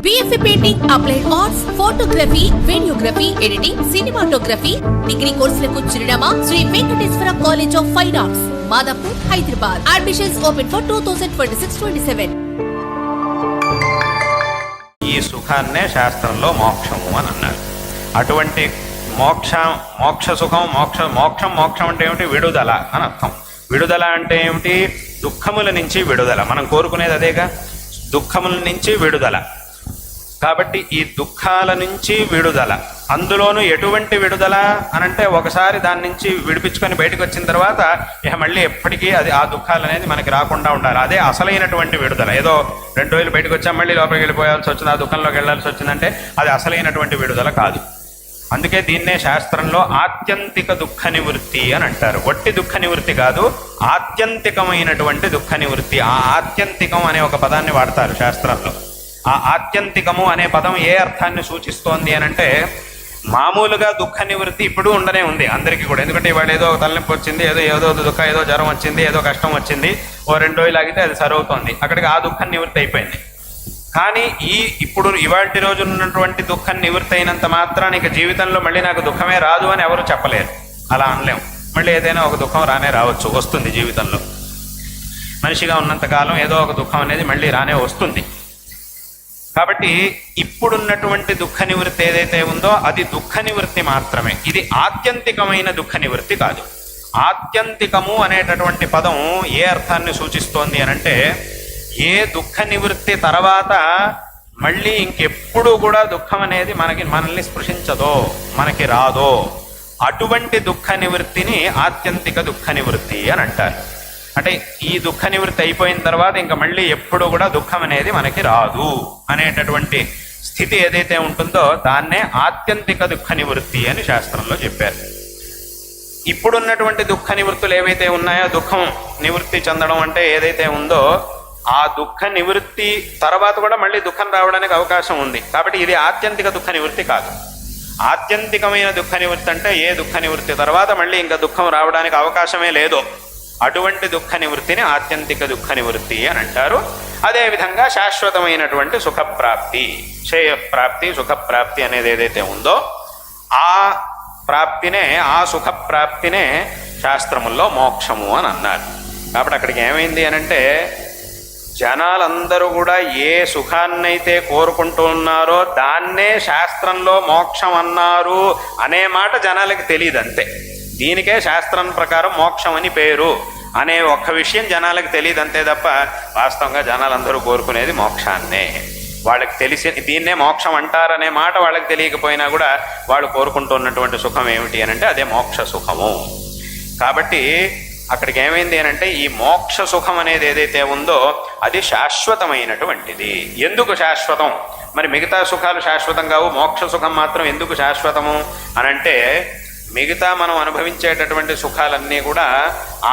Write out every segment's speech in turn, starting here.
BFA Painting, Applied Arts, Photography, Videography, Editing, Cinematography, Degree కోర్సులకు చిరునామా Sri Venkateswara college of fine arts, Madhapur, Hyderabad. Admissions open for 2026-27. ఈ సుఖాన్నే శాస్త్రంలో మోక్షము అని అన్నారు. అటువంటి మోక్ష సుఖం మోక్షం అంటే ఏమిటి? విడుదల అని అర్థం. విడుదల అంటే ఏమిటి? దుఃఖముల నుంచి విడుదల. మనం కోరుకునేది అదేగా, దుఃఖముల నుంచి విడుదల. కాబట్టి ఈ దుఃఖాల నుంచి విడుదల, అందులోనూ ఎటువంటి విడుదల అనంటే ఒకసారి దాని నుంచి విడిపించుకొని బయటకు వచ్చిన తర్వాత ఇక మళ్ళీ ఎప్పటికీ అది ఆ దుఃఖాలు అనేది మనకి రాకుండా ఉండాలి. అదే అసలైనటువంటి విడుదల. ఏదో 2 రోజులు బయటకు వచ్చాం మళ్ళీ లోపలికి వెళ్ళిపోయాల్సి వచ్చింది, ఆ దుఃఖంలోకి వెళ్ళాల్సి వచ్చిందంటే అది అసలైనటువంటి విడుదల కాదు. అందుకే దీన్నే శాస్త్రంలో ఆత్యంతిక దుఃఖ నివృత్తి అని అంటారు. వట్టి దుఃఖ నివృత్తి కాదు, ఆత్యంతికమైనటువంటి దుఃఖ నివృత్తి. ఆ ఆత్యంతికం అనే ఒక పదాన్ని వాడతారు శాస్త్రంలో. ఆ ఆత్యంతికము అనే పదం ఏ అర్థాన్ని సూచిస్తోంది అని అంటే, మామూలుగా దుఃఖ నివృత్తి ఇప్పుడు ఉండనే ఉంది అందరికీ కూడా. ఎందుకంటే ఇవాళ ఏదో తలనొప్పి వచ్చింది, ఏదో దుఃఖం, ఏదో జ్వరం వచ్చింది, ఏదో కష్టం వచ్చింది, ఓ 2 రోజులు ఆగితే అది సరవుతోంది, అక్కడికి ఆ దుఃఖం నివృత్తి అయిపోయింది. కానీ ఇప్పుడు ఇవాటి రోజు ఉన్నటువంటి దుఃఖం నివృత్తి అయినంత మాత్రానికి జీవితంలో మళ్ళీ నాకు దుఃఖమే రాదు అని ఎవరు చెప్పలేరు. అలా అనలేం. మళ్ళీ ఏదైనా ఒక దుఃఖం రానే రావచ్చు, వస్తుంది జీవితంలో. మనిషిగా ఉన్నంతకాలం ఏదో ఒక దుఃఖం అనేది మళ్ళీ రానే వస్తుంది. కాబట్టి ఇప్పుడున్నటువంటి దుఃఖ నివృత్తి ఏదైతే ఉందో అది దుఃఖ నివృత్తి మాత్రమే. ఇది ఆత్యంతికమైన దుఃఖ నివృత్తి కాదు. ఆత్యంతికము అనేటటువంటి పదం ఏ అర్థాన్ని సూచిస్తోంది అనంటే, ఏ దుఃఖ నివృత్తి తర్వాత మళ్ళీ ఇంకెప్పుడు కూడా దుఃఖం అనేది మనల్ని స్పృశించదో, మనకి రాదో, అటువంటి దుఃఖ నివృత్తిని ఆత్యంతిక దుఃఖ నివృత్తి అని అంటారు. అంటే ఈ దుఃఖ నివృత్తి అయిపోయిన తర్వాత ఇంకా మళ్ళీ ఎప్పుడు కూడా దుఃఖం అనేది మనకి రాదు అనేటటువంటి స్థితి ఏదైతే ఉంటుందో దాన్నే ఆత్యంతిక దుఃఖ నివృత్తి అని శాస్త్రంలో చెప్పారు. ఇప్పుడున్నటువంటి దుఃఖ నివృత్తులు ఏవైతే ఉన్నాయో, దుఃఖం నివృత్తి చెందడం అంటే ఏదైతే ఉందో, ఆ దుఃఖ నివృత్తి తర్వాత కూడా మళ్ళీ దుఃఖం రావడానికి అవకాశం ఉంది. కాబట్టి ఇది ఆత్యంతిక దుఃఖ నివృత్తి కాదు. ఆత్యంతికమైన దుఃఖ నివృత్తి అంటే ఏ దుఃఖ నివృత్తి తర్వాత మళ్ళీ ఇంకా దుఃఖం రావడానికి అవకాశమే లేదో అటువంటి దుఃఖ నివృత్తిని ఆత్యంతిక దుఃఖ నివృత్తి అని అంటారు. అదేవిధంగా శాశ్వతమైనటువంటి సుఖప్రాప్తి, శ్రేయప్రాప్తి, సుఖప్రాప్తి అనేది ఏదైతే ఉందో ఆ ప్రాప్తినే, ఆ సుఖప్రాప్తినే శాస్త్రముల్లో మోక్షము అని అన్నారు. కాబట్టి అక్కడికి ఏమైంది అనంటే, జనాలందరూ కూడా ఏ సుఖాన్నైతే కోరుకుంటూ ఉన్నారో దాన్నే శాస్త్రంలో మోక్షం అన్నారు అనే మాట జనాలకి తెలియదు అంతే. దీనికే శాస్త్రం ప్రకారం మోక్షం అని పేరు అనే ఒక్క విషయం జనాలకు తెలియదు అంతే తప్ప, వాస్తవంగా జనాలందరూ కోరుకునేది మోక్షాన్నే. వాళ్ళకి తెలిసి దీన్నే మోక్షం అంటారనే మాట వాళ్ళకి తెలియకపోయినా కూడా వాళ్ళు కోరుకుంటున్నటువంటి సుఖం ఏమిటి అని అంటే అదే మోక్ష సుఖము. కాబట్టి అక్కడికి ఏమైంది అని అంటే, ఈ మోక్ష సుఖం అనేది ఏదైతే ఉందో అది శాశ్వతమైనటువంటిది. ఎందుకు శాశ్వతం? మరి మిగతా సుఖాలు శాశ్వతం కావు, మోక్ష సుఖం మాత్రం ఎందుకు శాశ్వతము అనంటే, మిగతా మనం అనుభవించేటటువంటి సుఖాలన్నీ కూడా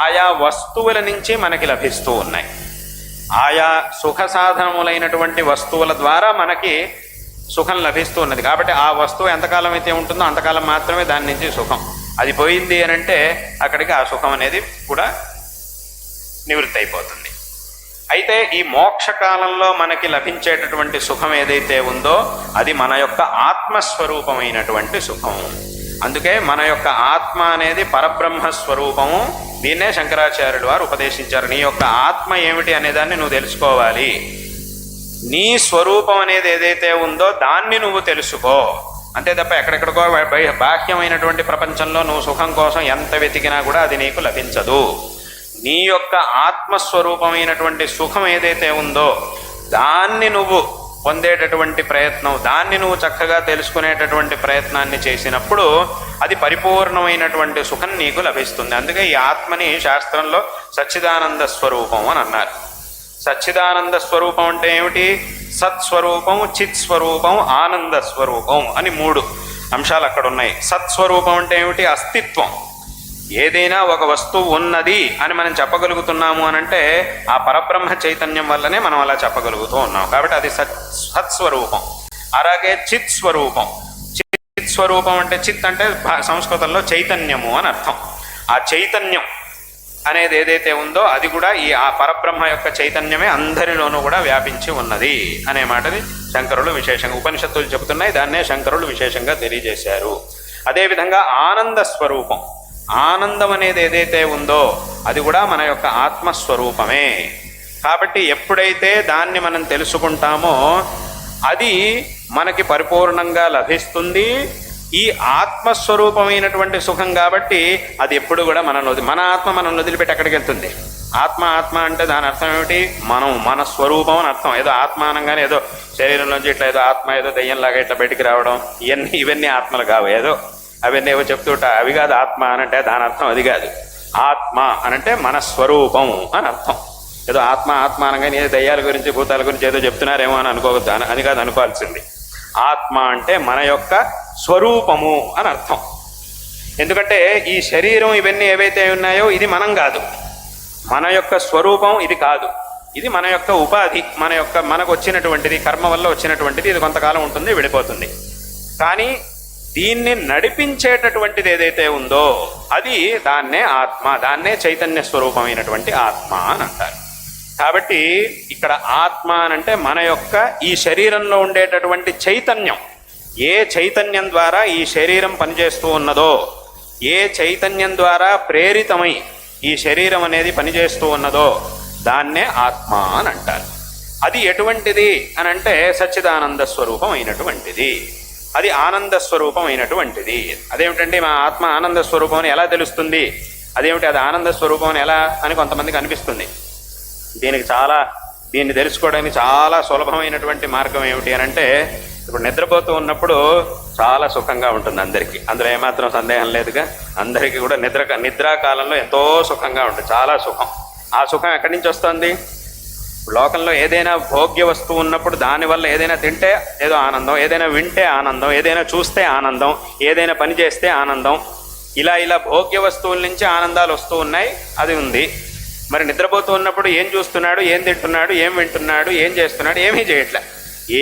ఆయా వస్తువుల నుంచి మనకి లభిస్తూ ఉన్నాయి. ఆయా సుఖ సాధనములైనటువంటి వస్తువుల ద్వారా మనకి సుఖం లభిస్తూ ఉన్నది. కాబట్టి ఆ వస్తువు ఎంతకాలం అయితే ఉంటుందో అంతకాలం మాత్రమే దాని నుంచి సుఖం. అది పోయింది అని అంటే అక్కడికి ఆ సుఖం అనేది కూడా నివృత్తి అయిపోతుంది. అయితే ఈ మోక్షకాలంలో మనకి లభించేటటువంటి సుఖం ఏదైతే ఉందో అది మన యొక్క ఆత్మస్వరూపమైనటువంటి సుఖం. అందుకే మన యొక్క ఆత్మ అనేది పరబ్రహ్మస్వరూపము. దీన్నే శంకరాచార్యులు వారు ఉపదేశించారు. నీ యొక్క ఆత్మ ఏమిటి అనేదాన్ని నువ్వు తెలుసుకోవాలి. నీ స్వరూపం అనేది ఏదైతే ఉందో దాన్ని నువ్వు తెలుసుకో అంతే తప్ప ఎక్కడెక్కడికో బాహ్యమైనటువంటి ప్రపంచంలో నువ్వు సుఖం కోసం ఎంత వెతికినా కూడా అది నీకు లభించదు. నీ యొక్క ఆత్మస్వరూపమైనటువంటి సుఖం ఏదైతే ఉందో దాన్ని నువ్వు పొందేటటువంటి ప్రయత్నం, దాన్ని నువ్వు చక్కగా తెలుసుకునేటటువంటి ప్రయత్నాన్ని చేసినప్పుడు అది పరిపూర్ణమైనటువంటి సుఖం నీకు లభిస్తుంది. అందుకే ఈ ఆత్మని శాస్త్రంలో సచ్చిదానంద స్వరూపం అని అన్నారు. సచ్చిదానంద స్వరూపం అంటే ఏమిటి? సత్స్వరూపం, చిత్ స్వరూపం, ఆనంద స్వరూపం అని 3 అంశాలు అక్కడ ఉన్నాయి. సత్స్వరూపం అంటే ఏమిటి? అస్తిత్వం. ఏదైనా ఒక వస్తువు ఉన్నది అని మనం చెప్పగలుగుతున్నాము అనంటే ఆ పరబ్రహ్మ చైతన్యం వల్లనే మనం అలా చెప్పగలుగుతూ ఉన్నాం. కాబట్టి అది సత్స్వరూపం. అలాగే చిత్ స్వరూపం. చిత్ స్వరూపం అంటే, చిత్ అంటే సంస్కృతంలో చైతన్యము అని అర్థం. ఆ చైతన్యం అనేది ఏదైతే ఉందో అది కూడా ఈ ఆ పరబ్రహ్మ యొక్క చైతన్యమే అందరిలోనూ కూడా వ్యాపించి ఉన్నది అనే మాటని శంకరులు విశేషంగా ఉపనిషత్తులు చెబుతున్నాయి. దాన్నే శంకరులు విశేషంగా తెలియజేశారు. అదేవిధంగా ఆనంద స్వరూపం, ఆనందం అనేది ఏదైతే ఉందో అది కూడా మన యొక్క ఆత్మస్వరూపమే. కాబట్టి ఎప్పుడైతే దాన్ని మనం తెలుసుకుంటామో అది మనకి పరిపూర్ణంగా లభిస్తుంది. ఈ ఆత్మస్వరూపమైనటువంటి సుఖం కాబట్టి అది ఎప్పుడు కూడా మన ఆత్మ మనం వదిలిపెట్టి ఎక్కడికి వెళ్తుంది? ఆత్మ అంటే దాని అర్థం ఏమిటి? మన స్వరూపం అని అర్థం. ఏదో ఆత్మ అనగానే ఏదో శరీరంలోంచి ఇట్లా ఏదో ఆత్మ ఏదో దయ్యంలాగా ఇట్లా బయటికి రావడం ఇవన్నీ ఆత్మలు కావు. ఏదో అవన్నీ ఏవో చెప్తుంటా, అవి కాదు ఆత్మ అనంటే. దాని అర్థం అది కాదు. ఆత్మ అనంటే మన స్వరూపం అని అర్థం. ఏదో ఆత్మ అనగానే ఏదో దయ్యాల గురించి భూతాల గురించి ఏదో చెప్తున్నారేమో అని అనుకోవద్దు. అని కాదు అనుకోవాల్సింది. ఆత్మ అంటే మన యొక్క స్వరూపము అని అర్థం. ఎందుకంటే ఈ శరీరం ఇవన్నీ ఏవైతే ఉన్నాయో ఇది మనం కాదు, మన యొక్క స్వరూపం ఇది కాదు. ఇది మన యొక్క ఉపాధి, మనకు వచ్చినటువంటిది, కర్మ వల్ల వచ్చినటువంటిది. ఇది కొంతకాలం ఉంటుంది, విడిపోతుంది. కానీ దీన్ని నడిపించేటటువంటిది ఏదైతే ఉందో అది దాన్నే ఆత్మ, దాన్నే చైతన్య స్వరూపమైనటువంటి ఆత్మ అని అంటారు. కాబట్టి ఇక్కడ ఆత్మ అనంటే మన యొక్క ఈ శరీరంలో ఉండేటటువంటి చైతన్యం. ఏ చైతన్యం ద్వారా ఈ శరీరం పనిచేస్తూ ఉన్నదో, ఏ చైతన్యం ద్వారా ప్రేరితమై ఈ శరీరం అనేది పనిచేస్తూ ఉన్నదో దాన్నే ఆత్మ అని అంటారు. అది ఎటువంటిది అని అంటే సచ్చిదానంద స్వరూపం అయినటువంటిది, అది ఆనంద స్వరూపం అయినటువంటిది. అదేమిటండి మా ఆత్మ ఆనంద స్వరూపం అని ఎలా తెలుస్తుంది? అదేమిటి అది ఆనంద స్వరూపం అని ఎలా అని కొంతమందికి అనిపిస్తుంది. దీన్ని తెలుసుకోవడానికి చాలా సులభమైనటువంటి మార్గం ఏమిటి అని అంటే, ఇప్పుడు నిద్రపోతూ ఉన్నప్పుడు చాలా సుఖంగా ఉంటుంది అందరికీ, అందులో ఏమాత్రం సందేహం లేదుగా. అందరికీ కూడా నిద్రాకాలంలో ఎంతో సుఖంగా ఉంటుంది, చాలా సుఖం. ఆ సుఖం ఎక్కడి నుంచి వస్తుంది? లోకంలో ఏదైనా భోగ్య వస్తువు ఉన్నప్పుడు దానివల్ల ఏదైనా తింటే ఏదో ఆనందం, ఏదైనా వింటే ఆనందం, ఏదైనా చూస్తే ఆనందం, ఏదైనా పని చేస్తే ఆనందం, ఇలా భోగ్య వస్తువుల నుంచి ఆనందాలు వస్తూ ఉన్నాయి, అది ఉంది. మరి నిద్రపోతూ ఉన్నప్పుడు ఏం చూస్తున్నాడు, ఏం తింటున్నాడు, ఏం వింటున్నాడు, ఏం చేస్తున్నాడు? ఏమీ చేయట్లే.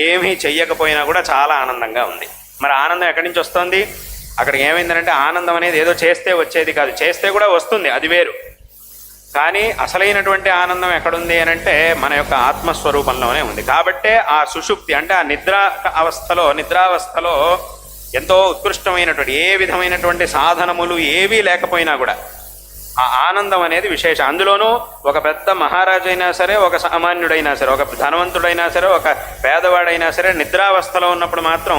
ఏమీ చెయ్యకపోయినా కూడా చాలా ఆనందంగా ఉంది. మరి ఆనందం ఎక్కడి నుంచి వస్తుంది? అక్కడికి ఏమైందంటే ఆనందం అనేది ఏదో చేస్తే వచ్చేది కాదు, చేస్తే కూడా వస్తుంది, అది వేరు. కానీ అసలైనటువంటి ఆనందం ఎక్కడుంది అని అంటే మన యొక్క ఆత్మస్వరూపంలోనే ఉంది. కాబట్టే ఆ సుషుప్తి అంటే ఆ నిద్రావస్థలో ఎంతో ఉత్కృష్టమైనటువంటి ఏ విధమైనటువంటి సాధనములు ఏవీ లేకపోయినా కూడా ఆ ఆనందం అనేది విశేషం. అందులోనూ ఒక పెద్ద మహారాజు అయినా సరే, ఒక సామాన్యుడైనా సరే, ఒక ధనవంతుడైనా సరే, ఒక పేదవాడైనా సరే నిద్రావస్థలో ఉన్నప్పుడు మాత్రం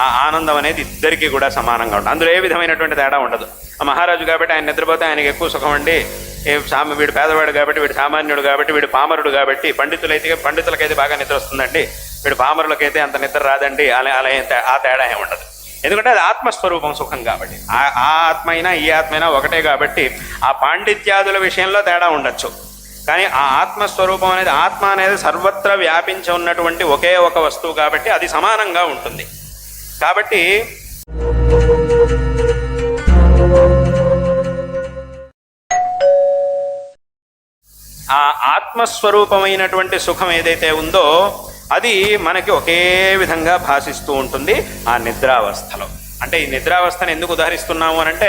ఆ ఆనందం అనేది ఇద్దరికీ కూడా సమానంగా ఉంటుంది. అందులో ఏ విధమైనటువంటి తేడా ఉండదు. ఆ మహారాజు కాబట్టి ఆయన నిద్రపోతే ఆయనకి ఎక్కువ సుఖం అండి, వీడు పేదవాడు కాబట్టి, వీడు సామాన్యుడు కాబట్టి, వీడు పామరుడు కాబట్టి, పండితులకైతే బాగా నిద్ర వస్తుందండి, వీడు పామరులకైతే అంత నిద్ర రాదండి, అలా ఆ తేడా ఏమి ఉండదు. ఎందుకంటే అది ఆత్మస్వరూపం సుఖం కాబట్టి. ఆ ఆత్మ అయినా ఈ ఆత్మ అయినా ఒకటే కాబట్టి ఆ పాండిత్యాదుల విషయంలో తేడా ఉండొచ్చు. కానీ ఆ ఆత్మస్వరూపం అనేది, ఆత్మ అనేది సర్వత్రా వ్యాపించి ఉన్నటువంటి ఒకే ఒక వస్తువు కాబట్టి అది సమానంగా ఉంటుంది. కాబట్టి ఆ ఆత్మస్వరూపమైనటువంటి సుఖం ఏదైతే ఉందో అది మనకి ఒకే విధంగా భాషిస్తూ ఉంటుంది ఆ నిద్రావస్థలో. అంటే ఈ నిద్రావస్థను ఎందుకు ఉదాహరిస్తున్నాము అని అంటే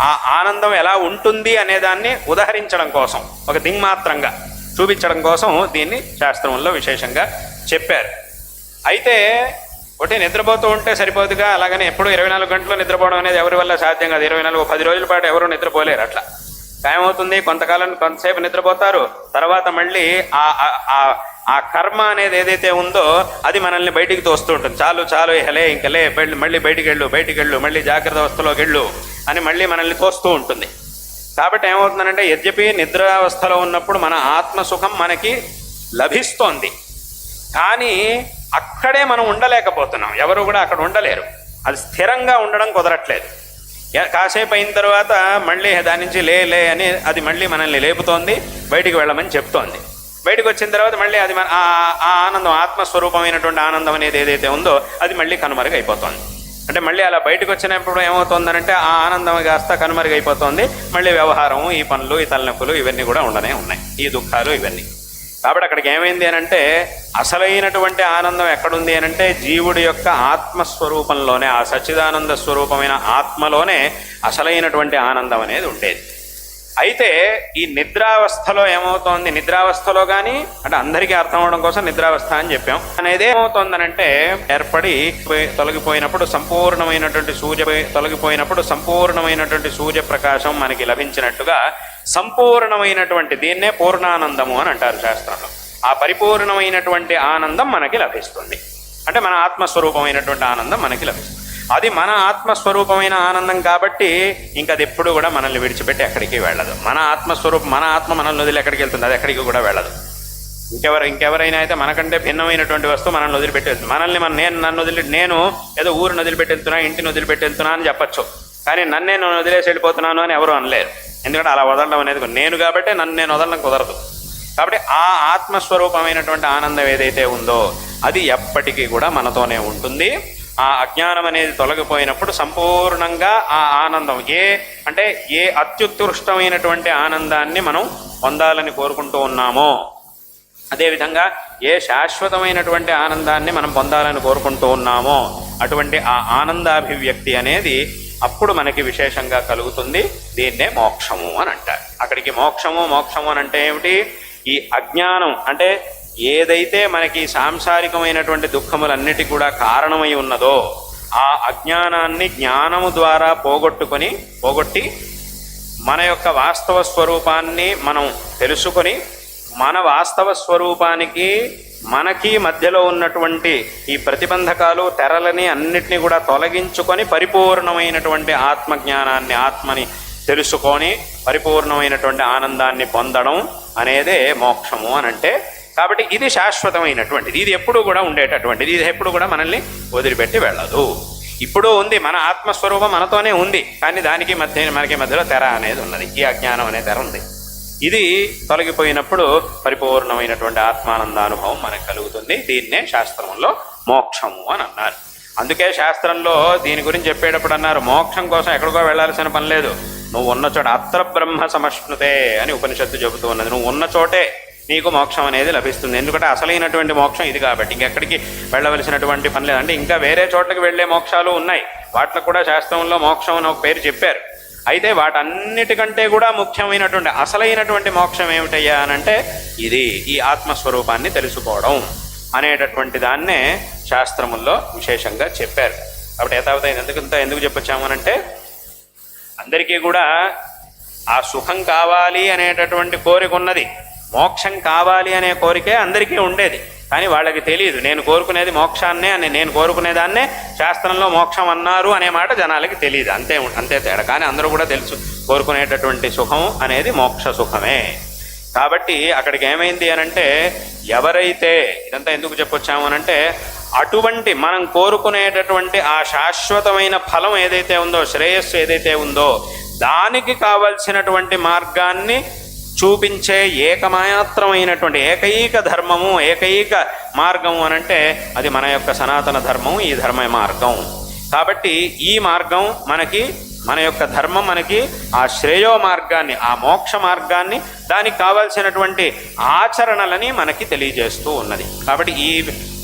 ఆ ఆనందం ఎలా ఉంటుంది అనేదాన్ని ఉదాహరించడం కోసం, ఒక దింగ్మాత్రంగా చూపించడం కోసం దీన్ని శాస్త్రంలో విశేషంగా చెప్పారు. అయితే ఒకటి నిద్రపోతూ ఉంటే సరిపోదుగా, అలాగని ఎప్పుడు 24 గంటలు నిద్రపోవడం అనేది ఎవరి వల్ల సాధ్యం కాదు. 10 రోజుల పాటు ఎవరు నిద్రపోలేరు. అట్లా ఏమవుతుంది, కొంతసేపు నిద్రపోతారు, తర్వాత మళ్ళీ ఆ కర్మ అనేది ఏదైతే ఉందో అది మనల్ని బయటికి తోస్తూ ఉంటుంది. చాలు ఇంకలే మళ్ళీ బయటికి వెళ్ళు, మళ్ళీ జాగ్రత్త అవస్థలోకి వెళ్ళు అని మళ్ళీ మనల్ని తోస్తూ ఉంటుంది. కాబట్టి ఏమవుతుందంటే యద్యపి నిద్రావస్థలో ఉన్నప్పుడు మన ఆత్మసుఖం మనకి లభిస్తోంది, కానీ అక్కడే మనం ఉండలేకపోతున్నాం. ఎవరు కూడా అక్కడ ఉండలేరు. అది స్థిరంగా ఉండడం కుదరట్లేదు. కాసేపు అయిన తర్వాత మళ్ళీ దాని నుంచి లే అని అది మళ్ళీ మనల్ని లేపుతోంది, బయటికి వెళ్ళమని చెప్తోంది. బయటకు వచ్చిన తర్వాత మళ్ళీ అది ఆ ఆనందం, ఆత్మస్వరూపమైనటువంటి ఆనందం అనేది ఏదైతే ఉందో అది మళ్ళీ కనుమరుగైపోతుంది. అంటే మళ్ళీ అలా బయటకు వచ్చినప్పుడు ఏమవుతుందనంటే ఆ ఆనందం కాస్త కనుమరుగైపోతుంది. మళ్ళీ వ్యవహారం, ఈ పనులు, ఈ తలనొప్పులు ఇవన్నీ కూడా ఉండనే ఉన్నాయి, ఈ దుఃఖాలు ఇవన్నీ. కాబట్టి అక్కడికి ఏమైంది అనంటే అసలైనటువంటి ఆనందం ఎక్కడుంది అనంటే జీవుడి యొక్క ఆత్మస్వరూపంలోనే, ఆ సచ్చిదానంద స్వరూపమైన ఆత్మలోనే అసలైనటువంటి ఆనందం అనేది ఉండేది. అయితే ఈ నిద్రావస్థలో ఏమవుతోంది, నిద్రావస్థలో కానీ అంటే అందరికీ అర్థం అవడం కోసం నిద్రావస్థ అని చెప్పాం అనేది ఏమవుతోందనంటే ఏర్పడి తొలగిపోయినప్పుడు సంపూర్ణమైనటువంటి సూర్యప్రకాశం మనకి లభించినట్టుగా సంపూర్ణమైనటువంటి దీన్నే పూర్ణానందము అని అంటారు శాస్త్రంలో. ఆ పరిపూర్ణమైనటువంటి ఆనందం మనకి లభిస్తుంది. అంటే మన ఆత్మస్వరూపమైనటువంటి ఆనందం మనకి లభిస్తుంది. అది మన ఆత్మస్వరూపమైన ఆనందం కాబట్టి ఇంకా అది ఎప్పుడు కూడా మనల్ని విడిచిపెట్టి ఎక్కడికి వెళ్ళదు. మన ఆత్మస్వరూపం, మన ఆత్మ మనల్ని వదిలి ఎక్కడికి వెళ్తుంది, అది ఎక్కడికి కూడా వెళ్ళదు. ఇంకెవరైనా అయితే మనకంటే భిన్నమైనటువంటి వస్తువు మనల్ని వదిలిపెట్టి వెళ్తుంది. నేను ఏదో ఊరిని వదిలిపెట్టి వెళ్తున్నా, ఇంటిని వదిలిపెట్టి వెళ్తున్నా అని చెప్పచ్చు. కానీ నేను వదిలేసి వెళ్ళిపోతున్నాను అని ఎవరు అనలేరు. ఎందుకంటే అలా వదలడం అనేది నేను కాబట్టి నేను వదలడం కుదరదు. కాబట్టి ఆ ఆత్మస్వరూపమైనటువంటి ఆనందం ఏదైతే ఉందో అది ఎప్పటికీ కూడా మనతోనే ఉంటుంది. ఆ అజ్ఞానం అనేది తొలగిపోయినప్పుడు సంపూర్ణంగా ఆ ఆనందం ఏ అత్యుత్కృష్టమైనటువంటి ఆనందాన్ని మనం పొందాలని కోరుకుంటూ ఉన్నామో, అదేవిధంగా ఏ శాశ్వతమైనటువంటి ఆనందాన్ని మనం పొందాలని కోరుకుంటూ ఉన్నామో అటువంటి ఆ ఆనందాభివ్యక్తి అనేది అప్పుడు మనకి విశేషంగా కలుగుతుంది. దీన్నే మోక్షము అని అంటారు. అక్కడికి మోక్షము అని అంటే ఏమిటి? ఈ అజ్ఞానం అంటే ఏదైతే మనకి సాంసారికమైనటువంటి దుఃఖములన్నిటి కూడా కారణమై ఉన్నదో ఆ అజ్ఞానాన్ని జ్ఞానము ద్వారా పోగొట్టి మన యొక్క వాస్తవ స్వరూపాన్ని మనం తెలుసుకొని మన వాస్తవ స్వరూపానికి మనకి మధ్యలో ఉన్నటువంటి ఈ ప్రతిబంధకాలు తెరలని అన్నిటినీ కూడా తొలగించుకొని పరిపూర్ణమైనటువంటి ఆత్మజ్ఞానాన్ని ఆత్మని తెలుసుకొని పరిపూర్ణమైనటువంటి ఆనందాన్ని పొందడం అనేదే మోక్షము అని అంటే. కాబట్టి ఇది శాశ్వతమైనటువంటిది, ఇది ఎప్పుడు కూడా ఉండేటటువంటిది, ఇది ఎప్పుడు కూడా మనల్ని వదిలిపెట్టి వెళ్ళదు. ఇప్పుడు ఉంది, మన ఆత్మస్వరూపం మనతోనే ఉంది, కానీ మనకి మధ్యలో తెర అనేది ఉన్నది, ఈ అజ్ఞానం అనే తెర ఉంది. ఇది తొలగిపోయినప్పుడు పరిపూర్ణమైనటువంటి ఆత్మానందానుభవం మనకు కలుగుతుంది. దీన్నే శాస్త్రంలో మోక్షము అని అన్నారు. అందుకే శాస్త్రంలో దీని గురించి చెప్పేటప్పుడు అన్నారు, మోక్షం కోసం ఎక్కడికో వెళ్లాల్సిన పని లేదు, నువ్వు ఉన్న చోట అత్ర బ్రహ్మ సమష్ణుతే అని ఉపనిషత్తు చెబుతూ ఉన్నది. నువ్వు ఉన్న చోటే నీకు మోక్షం అనేది లభిస్తుంది. ఎందుకంటే అసలైనటువంటి మోక్షం ఇది కాబట్టి ఇంకెక్కడికి వెళ్ళవలసినటువంటి పని లేదు. అంటే ఇంకా వేరే చోట్లకి వెళ్ళే మోక్షాలు ఉన్నాయి, వాటికి కూడా శాస్త్రంలో మోక్షం అని ఒక పేరు చెప్పారు. అయితే వాటన్నిటికంటే కూడా ముఖ్యమైనటువంటి అసలైనటువంటి మోక్షం ఏమిటయ్యా అనంటే ఇది ఈ ఆత్మస్వరూపాన్ని తెలుసుకోవడం అనేటటువంటి దాన్నే శాస్త్రముల్లో విశేషంగా చెప్పారు. కాబట్టి యథావత ఎందుకు చెప్పొచ్చామనంటే అందరికీ కూడా ఆ సుఖం కావాలి అనేటటువంటి కోరిక ఉన్నది, మోక్షం కావాలి అనే కోరికే అందరికీ ఉండేది. కానీ వాళ్ళకి తెలియదు నేను కోరుకునేది మోక్షాన్నే అని, నేను కోరుకునేదాన్నే శాస్త్రంలో మోక్షం అన్నారు అనే మాట జనాలకి తెలియదు. అంతే తేడా. కానీ అందరూ కూడా తెలుసు కోరుకునేటటువంటి సుఖం అనేది మోక్ష సుఖమే. కాబట్టి అక్కడికి ఏమైంది అనంటే ఎవరైతే ఇదంతా ఎందుకు చెప్పొచ్చాము అనంటే అటువంటి మనం కోరుకునేటటువంటి ఆ శాశ్వతమైన ఫలం ఏదైతే ఉందో, శ్రేయస్సు ఏదైతే ఉందో దానికి కావలసినటువంటి మార్గాన్ని చూపించే ఏకమాత్రమైనటువంటి ఏకైక ధర్మము, ఏకైక మార్గము అనంటే అది మన యొక్క సనాతన ధర్మం, ఈ ధర్మ మార్గం. కాబట్టి ఈ మార్గం మన యొక్క ధర్మం మనకి ఆ శ్రేయో మార్గాన్ని, ఆ మోక్ష మార్గాన్ని, దానికి కావాల్సినటువంటి ఆచరణలని మనకి తెలియజేస్తూ ఉన్నది. కాబట్టి ఈ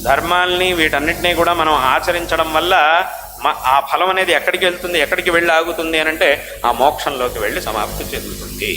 ధర్మాల్ని వీటన్నిటినీ కూడా మనం ఆచరించడం వల్ల ఆ ఫలం అనేది ఎక్కడికి వెళ్తుంది, ఎక్కడికి వెళ్ళి ఆగుతుంది అనంటే ఆ మోక్షంలోకి వెళ్ళి సమాప్తి చెందుతుంది.